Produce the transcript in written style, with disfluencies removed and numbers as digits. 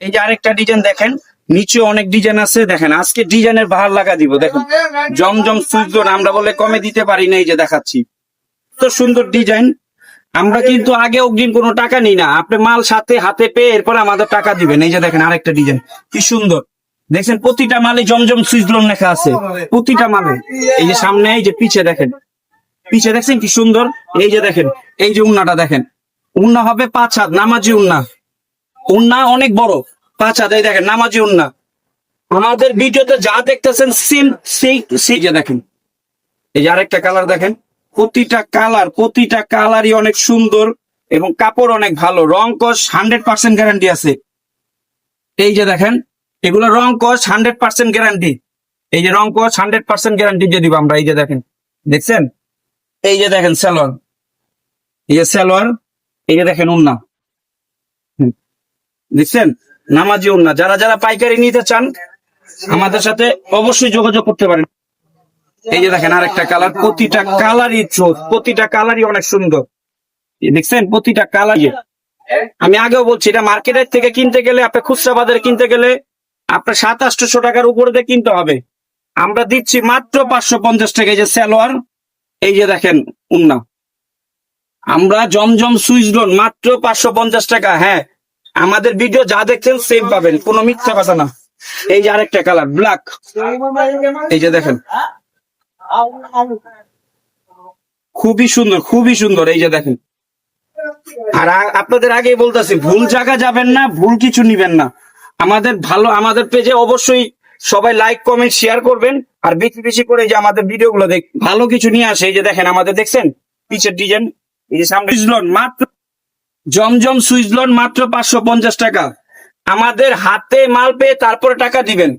এই যে আরেকটা ডিজাইন দেখেন, নিচে অনেক ডিজাইন আছে দেখেন। আজকে ডিজাইনের বাহার লাগা দিব দেখেন। জমজম সুইজন আমরা বলে কমে দিতে পারি না, এই যে দেখাচ্ছি তো সুন্দর ডিজাইন। আমরা কিন্তু আগে অগ্রিম কোনো টাকা নিই না, আপনি মাল সাথে হাতে পেয়ে এরপরে আমাদের টাকা দিবেন। এই যে দেখেন আরেকটা ডিজাইন কি সুন্দর দেখছেন, প্রতিটা মালে জমজম সুইজলন লেখা আছে, প্রতিটা মালে। এই যে সামনে, এই যে পিছে দেখেন, পিছে দেখছেন কি সুন্দর। এই যে দেখেন, এই যে উন্নাটা দেখেন, উন্না হবে 5 হাত নামাজি উন্না, উন্না অনেক বড় 5 হাত। এই দেখেন নামাজি উন্না। আমাদের ভিডিওতে যা দেখতেছেন সেম সেই যে দেখেন। এই যে আরেকটা কালার দেখেন, প্রতিটা কালারই অনেক সুন্দর এবং কাপড় অনেক ভালো। রং কস 100% গ্যারান্টি আছে। এই যে দেখেন, এগুলো রং কস 100% গ্যারান্টি। এই যে রং কস 100% গ্যারান্টি দিয়ে দিব আমরা। এই যে দেখেন, দেখছেন, এই যে দেখেন সালোয়ার, এই যে সালোয়ার, এই যে দেখেন উন্না, দেখছেন নামাজি উন্না। যারা যারা পাইকারি নিতে চান আমাদের সাথে অবশ্যই যোগাযোগ করতে পারেন। এই যে দেখেন আরেকটা কালার, প্রতিটা কালারই চোখ, প্রতিটা কালারই অনেক সুন্দর। দেখছেন প্রতিটা কালার। আমি আগেও বলছি, এটা মার্কেটের থেকে কিনতে গেলে, আপনি খুচরা বাজারে কিনতে গেলে আপনার 700-800 টাকার উপরে দিয়ে কিনতে হবে। আমরা দিচ্ছি মাত্র 550 টাকা। এই যে সালোয়ার, এই যে দেখেন উন্না। আমরা জমজম সুইজলন মাত্র 550 টাকা। হ্যাঁ, আমাদের ভিডিও যা দেখছেন সেম পাবেন, কোনো মিথ্যা কথা না। এই যে আরেকটা কালার ব্ল্যাক, এই যে দেখেন খুবই সুন্দর, খুবই সুন্দর। এই যে দেখেন। আর আপনাদের আগেই বলতেছি, ভুল জায়গা যাবেন না, ভুল কিছু নিবেন না। আমাদের পেজে অবশ্যই সবাই লাইক কমেন্ট শেয়ার করবেন, আর বেশি বেশি করে যে আমাদের ভিডিও গুলো ভালো কিছু নিয়ে আসে। এই যে দেখেন আমাদের দেখছেন পিছের ডিজাইন, এই যে সামনে সুইজলন মাত্র, জমজম সুইজলন মাত্র 550 টাকা। আমাদের হাতে মাল পেয়ে তারপরে টাকা দিবেন।